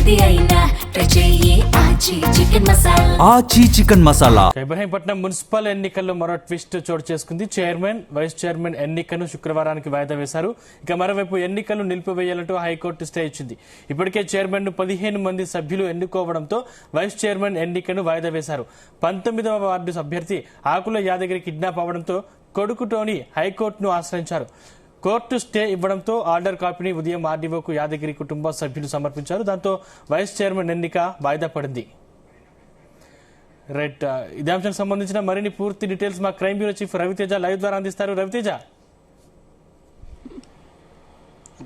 ఏది అయినా ట్రై చెయ్యి ఆచి చికెన్ మసాలా. ఇబ్రహీంపట్నం మున్సిపల్ ఎన్నికల్లో మరో ట్విస్ట్ చోటు చేసుకుంది. చైర్మన్, వైస్ చైర్మన్ ఎన్నికను శుక్రవారానికి వాయిదా వేశారు. ఇక మరోవైపు ఎన్నికలు నిలిపివేయాలంటూ హైకోర్టు స్టే ఇచ్చింది. ఇప్పటికే చైర్మన్ ను 15 మంది సభ్యులు ఎన్నుకోవడంతో వైస్ చైర్మన్ ఎన్నికను వాయిదా వేశారు. 19వ వార్డు అభ్యర్థి ఆకుల యాదగిరి కిడ్నాప్ అవడంతో కొడుకు టోనీ హైకోర్టును ఆశ్రయించారు. కోర్టు స్టే ఇవ్వడంతో ఆర్డర్ కాపీని ఉదయం ఆర్డీఓకు యాదగిరి కుటుంబ సభ్యులు సమర్పించారు. దాంతో వైస్ చైర్మన్ ఎన్నిక వాయిదా పడింది. రైట్, ఇదే అంశానికి సంబంధించిన మరిన్ని పూర్తి డీటెయిల్స్ మా crime bureau chief Raviteja live ద్వారా అందిస్తారు. రవితేజ,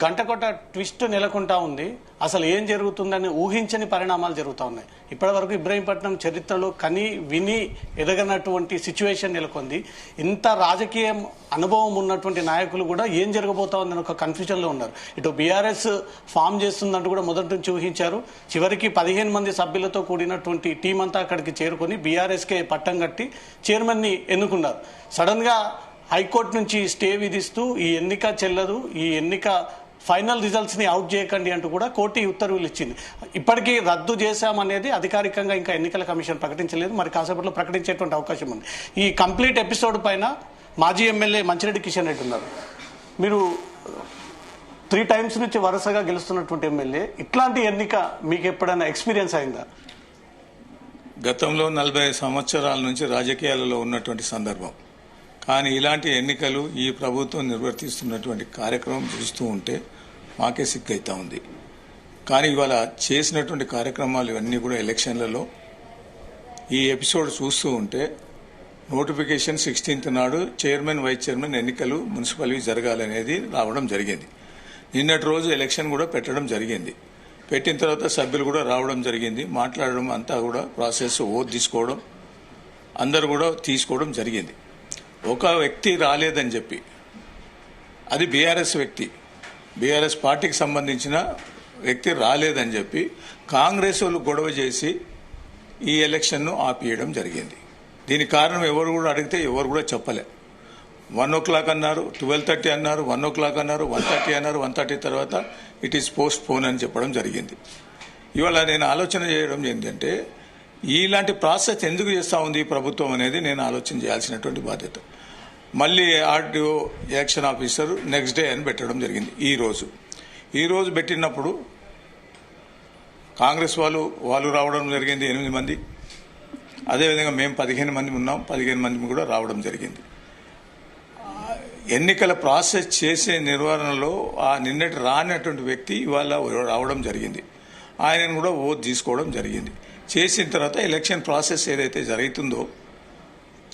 గంటకొట్ట ట్విస్ట్ నెలకొంటా ఉంది. అసలు ఏం జరుగుతుందని ఊహించని పరిణామాలు జరుగుతూ ఉన్నాయి. ఇప్పటివరకు ఇబ్రహీంపట్నం చరిత్రలో కని విని ఎదగనటువంటి సిచ్యువేషన్ నెలకొంది. ఇంత రాజకీయ అనుభవం ఉన్నటువంటి నాయకులు కూడా ఏం జరగబోతా ఉందని ఒక కన్ఫ్యూజన్లో ఉన్నారు. ఇటు బీఆర్ఎస్ ఫామ్ చేస్తుందంటూ కూడా మొదటి నుంచి ఊహించారు. చివరికి 15 మంది సభ్యులతో కూడినటువంటి టీం అంతా అక్కడికి చేరుకొని బీఆర్ఎస్కే పట్టం కట్టి చైర్మన్ని ఎన్నుకున్నారు. సడన్ గా హైకోర్టు నుంచి స్టే విధిస్తూ ఈ ఎన్నిక చెల్లదు, ఈ ఎన్నిక ఫైనల్ రిజల్ట్స్ ని అవుట్ చేయకండి అంటూ కూడా కోర్టు ఉత్తర్వులు ఇచ్చింది. ఇప్పటికీ రద్దు చేశామనేది అధికారికంగా ఇంకా ఎన్నికల కమిషన్ ప్రకటించలేదు. మరి కాసేపట్లో ప్రకటించేటువంటి అవకాశం ఉంది. ఈ కంప్లీట్ ఎపిసోడ్ పైన మాజీ ఎమ్మెల్యే మంచిరెడ్డి కిషన్ రెడ్డి ఉన్నారు. మీరు 3 టైమ్స్ నుంచి వరుసగా గెలుస్తున్నటువంటి ఎమ్మెల్యే, ఇట్లాంటి ఎన్నిక మీకు ఎప్పుడైనా ఎక్స్పీరియన్స్ అయిందా? గతంలో 40 సంవత్సరాల నుంచి రాజకీయాలలో ఉన్నటువంటి సందర్భం. కానీ ఇలాంటి ఎన్నికలు ఈ ప్రభుత్వం నిర్వర్తిస్తున్నటువంటి కార్యక్రమం చూస్తూ ఉంటే మాకే సిగ్గైతా ఉంది. కానీ ఇవాళ చేసినటువంటి కార్యక్రమాలు ఇవన్నీ కూడా ఎలక్షన్లలో ఈ ఎపిసోడ్ చూస్తూ ఉంటే నోటిఫికేషన్ 16th నాడు చైర్మన్, వైస్ చైర్మన్ ఎన్నికలు మున్సిపల్వి జరగాలనేది రావడం జరిగింది. నిన్నటి రోజు ఎలక్షన్ కూడా పెట్టడం జరిగింది. పెట్టిన తర్వాత సభ్యులు కూడా రావడం జరిగింది. మాట్లాడడం అంతా కూడా ప్రాసెస్ ఓట్ తీసుకోవడం అందరు కూడా తీసుకోవడం జరిగింది. ఒక వ్యక్తి రాలేదని చెప్పి, అది బీఆర్ఎస్ వ్యక్తి, బీఆర్ఎస్ పార్టీకి సంబంధించిన వ్యక్తి రాలేదని చెప్పి కాంగ్రెస్ వాళ్ళు గొడవ చేసి ఈ ఎలక్షన్ను ఆపియడం జరిగింది. దీనికి కారణం ఎవరు కూడా అడిగితే ఎవరు కూడా చెప్పలే. 1 o'clock అన్నారు, 12:30 అన్నారు, 1 o'clock అన్నారు, 1:30 అన్నారు, 1:30 తర్వాత ఇట్ ఈస్ పోస్ట్ పోన్ అని చెప్పడం జరిగింది. ఇవాళ నేను ఆలోచన చేయడం ఏంటంటే ఇలాంటి ప్రాసెస్ ఎందుకు చేస్తా ఉంది ఈ ప్రభుత్వం అనేది నేను ఆలోచన చేయాల్సినటువంటి బాధ్యత. మళ్ళీ RDO election officer next day అని పెట్టడం జరిగింది. ఈ రోజు పెట్టినప్పుడు కాంగ్రెస్ వాళ్ళు రావడం జరిగింది 8 మంది. అదేవిధంగా మేము 15 మంది ఉన్నాం, 15 మంది కూడా రావడం జరిగింది. ఎన్నికల ప్రాసెస్ చేసే నిర్వహణలో ఆ నిన్నటి రానటువంటి వ్యక్తి ఇవాళ రావడం జరిగింది. ఆయనను కూడా ఓట్ తీసుకోవడం జరిగింది. చేసిన తర్వాత ఎలక్షన్ ప్రాసెస్ ఏదైతే జరుగుతుందో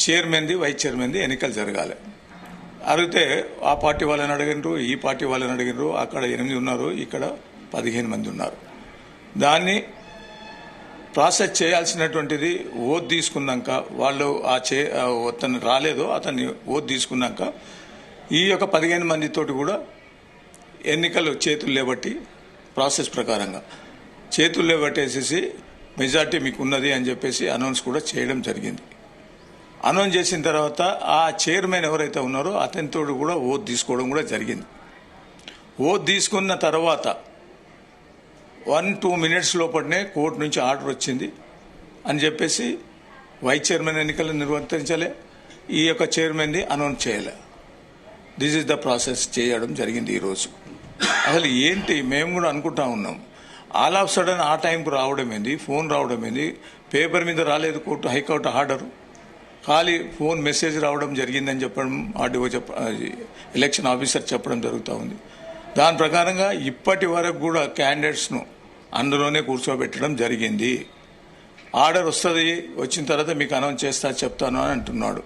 చైర్మన్ది, వైస్ చైర్మన్ది ఎన్నికలు జరగాలి. అడిగితే ఆ పార్టీ వాళ్ళని అడిగినారు, ఈ పార్టీ వాళ్ళని అడిగినారు. అక్కడ 8 ఉన్నారు, ఇక్కడ 15 మంది ఉన్నారు. దాన్ని ప్రాసెస్ చేయాల్సినటువంటిది ఓట్ తీసుకున్నాక వాళ్ళు అతను రాలేదో అతన్ని ఓట్ తీసుకున్నాక ఈ యొక్క 15 మందితోటి కూడా ఎన్నికలు చేతులు లేబట్టి ప్రాసెస్ ప్రకారంగా చేతులు లేబట్టేసేసి మెజార్టీ మీకు ఉన్నది అని చెప్పేసి అనౌన్స్ కూడా చేయడం జరిగింది. అనౌన్స్ చేసిన తర్వాత ఆ చైర్మన్ ఎవరైతే ఉన్నారో అతనితో కూడా ఓట్ తీసుకోవడం కూడా జరిగింది. ఓట్ తీసుకున్న తర్వాత 1-2 minutes లోపలనే కోర్టు నుంచి ఆర్డర్ వచ్చింది అని చెప్పేసి వైస్ చైర్మన్ ఎన్నికలు నిర్వర్తించలే, ఈ యొక్క చైర్మన్ది అనౌన్స్ చేయలే. దిస్ ఇస్ ద ప్రాసెస్ చేయడం జరిగింది. ఈరోజు అసలు ఏంటి మేము కూడా అనుకుంటా ఉన్నాం. ఆల్ ఆఫ్ సడన్ ఆ టైంకు రావడం ఏంది, ఫోన్ రావడం ఏంది, పేపర్ మీద రాలేదు హైకోర్టు ఆర్డర్, ఖాళీ ఫోన్ మెసేజ్ రావడం జరిగిందని చెప్పడం ఆర్డీఓ ఎలక్షన్ ఆఫీసర్ చెప్పడం జరుగుతూ ఉంది. దాని ప్రకారంగా ఇప్పటి వరకు కూడా క్యాండిడేట్స్ను అందులోనే కూర్చోబెట్టడం జరిగింది. ఆర్డర్ వస్తుంది, వచ్చిన తర్వాత మీకు అనౌన్స్ చేస్తా చెప్తాను అని అంటున్నాడు.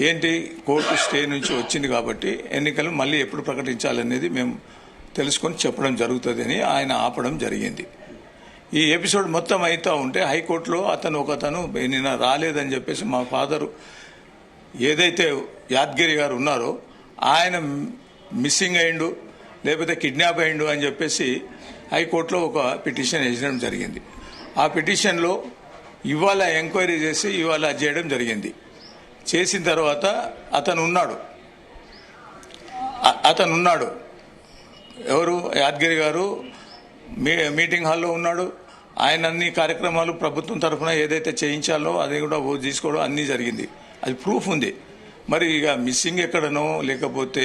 ఏంటి, కోర్టు స్టే నుంచి వచ్చింది కాబట్టి ఎన్నికలు మళ్ళీ ఎప్పుడు ప్రకటించాలనేది మేము తెలుసుకొని చెప్పడం జరుగుతుంది అని ఆయన ఆపడం జరిగింది. ఈ ఎపిసోడ్ మొత్తం అవుతూ ఉంటే హైకోర్టులో ఒకతను నిన్న రాలేదని చెప్పేసి మా ఫాదరు ఏదైతే యాదగిరి గారు ఉన్నారో ఆయన మిస్సింగ్ అయిండు లేకపోతే కిడ్నాప్ అయిండు అని చెప్పేసి హైకోర్టులో ఒక పిటిషన్ వేయడం జరిగింది. ఆ పిటిషన్లో ఇవాళ ఎంక్వైరీ చేసి ఇవాళ చేయడం జరిగింది. చేసిన తర్వాత అతను ఉన్నాడు ఎవరు, యాదగిరి గారు మీటింగ్ హాల్లో ఉన్నాడు. ఆయన అన్ని కార్యక్రమాలు ప్రభుత్వం తరఫున ఏదైతే చేయించాలో అది కూడా తీసుకోవడం అన్నీ జరిగింది. అది ప్రూఫ్ ఉంది. మరి ఇక మిస్సింగ్ ఎక్కడనో లేకపోతే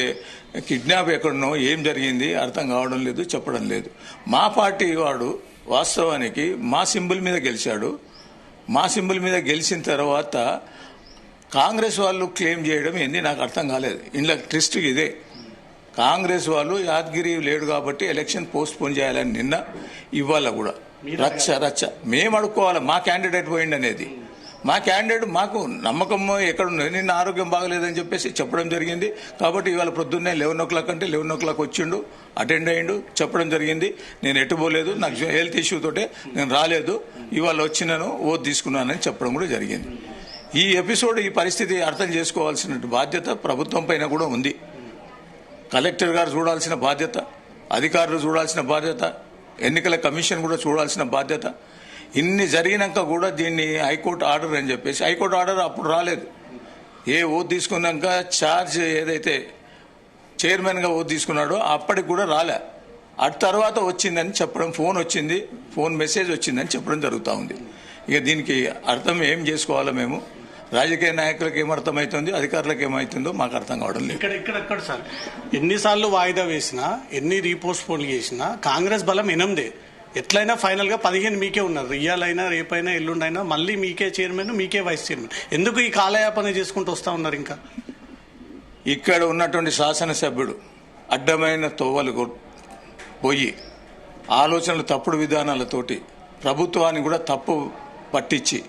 కిడ్నాప్ ఎక్కడనో ఏం జరిగింది అర్థం కావడం లేదు, చెప్పడం లేదు. మా పార్టీ వాడు వాస్తవానికి మా సింబల్ మీద గెలిచాడు. మా సింబల్ మీద గెలిచిన తర్వాత కాంగ్రెస్ వాళ్ళు క్లెయిమ్ చేయడం ఏంది నాకు అర్థం కాలేదు. ఇంట్లో ట్విస్ట్ ఇదే. కాంగ్రెస్ వాళ్ళు యాదగిరి లేడు కాబట్టి ఎలక్షన్ పోస్ట్ పోన్ చేయాలని నిన్న ఇవాళ కూడా రచ్చ మేము అడుక్కోవాలి మా క్యాండిడేట్ పోయింది అనేది. మా క్యాండిడేట్ మాకు నమ్మకం ఎక్కడ ఉన్నది. నిన్న ఆరోగ్యం బాగలేదని చెప్పేసి చెప్పడం జరిగింది. కాబట్టి ఇవాళ పొద్దున్నే 11 o'clock అంటే 11 o'clock వచ్చిండు, అటెండ్ అయ్యిండు, చెప్పడం జరిగింది. నేను ఎట్టుపోలేదు, నాకు హెల్త్ ఇష్యూ తోటే నేను రాలేదు, ఇవాళ వచ్చినాను ఓటు తీసుకున్నానని చెప్పడం కూడా జరిగింది. ఈ ఎపిసోడ్ ఈ పరిస్థితి అర్థం చేసుకోవాల్సిన బాధ్యత ప్రభుత్వం పైన కూడా ఉంది. కలెక్టర్ గారు చూడాల్సిన బాధ్యత, అధికారులు చూడాల్సిన బాధ్యత, ఎన్నికల కమిషన్ కూడా చూడాల్సిన బాధ్యత. ఇన్ని జరిగినాక కూడా దీన్ని హైకోర్టు ఆర్డర్ అని చెప్పేసి, హైకోర్టు ఆర్డర్ అప్పుడు రాలేదు. ఓటు తీసుకున్నాక ఛార్జ్ ఏదైతే చైర్మన్గా ఓటు తీసుకున్నాడో అప్పటికి కూడా రాలే. అటు తర్వాత వచ్చిందని చెప్పడం, ఫోన్ వచ్చింది, ఫోన్ మెసేజ్ వచ్చిందని చెప్పడం జరుగుతూ ఉంది. ఇక దీనికి అర్థం ఏం చేసుకోవాలో మేము, రాజకీయ నాయకులకు ఏమర్థమవుతుంది, అధికారులకు ఏమవుతుందో మాకు అర్థం కావడం లేదు. ఇక్కడ సార్ ఎన్నిసార్లు వాయిదా వేసినా, ఎన్ని రీపోస్ట్ పోల్ చేసినా కాంగ్రెస్ బలం 8. ఎట్లయినా ఫైనల్ గా 15 మీకే ఉన్నారు. ఇయ్యాలైనా రేపైనా ఎల్లుండైనా మళ్ళీ మీకే చైర్మన్, మీకే వైస్ చైర్మన్. ఎందుకు ఈ కాలయాపన చేసుకుంటూ వస్తా ఉన్నారు? ఇంకా ఇక్కడ ఉన్నటువంటి శాసనసభ్యుడు అడ్డమైన తోవలు పోయి ఆలోచనలు తప్పుడు విధానాలతోటి ప్రభుత్వాన్ని కూడా తప్పు పట్టించి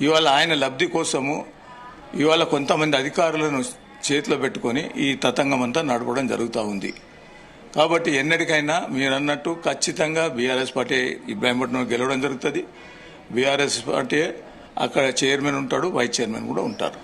ఇవాళ ఆయన లబ్ధి కోసము ఇవాళ కొంతమంది అధికారులను చేతిలో పెట్టుకొని ఈ తతంగం అంతా నడపడం జరుగుతూ ఉంది. కాబట్టి ఎన్నటికైనా మీరన్నట్టు ఖచ్చితంగా బీఆర్ఎస్ పార్టీ ఇబ్రాహీంపట్నం గెలవడం జరుగుతుంది. బీఆర్ఎస్ పార్టీ అక్కడ చైర్మన్ ఉంటాడు, వైస్ చైర్మన్ కూడా ఉంటారు.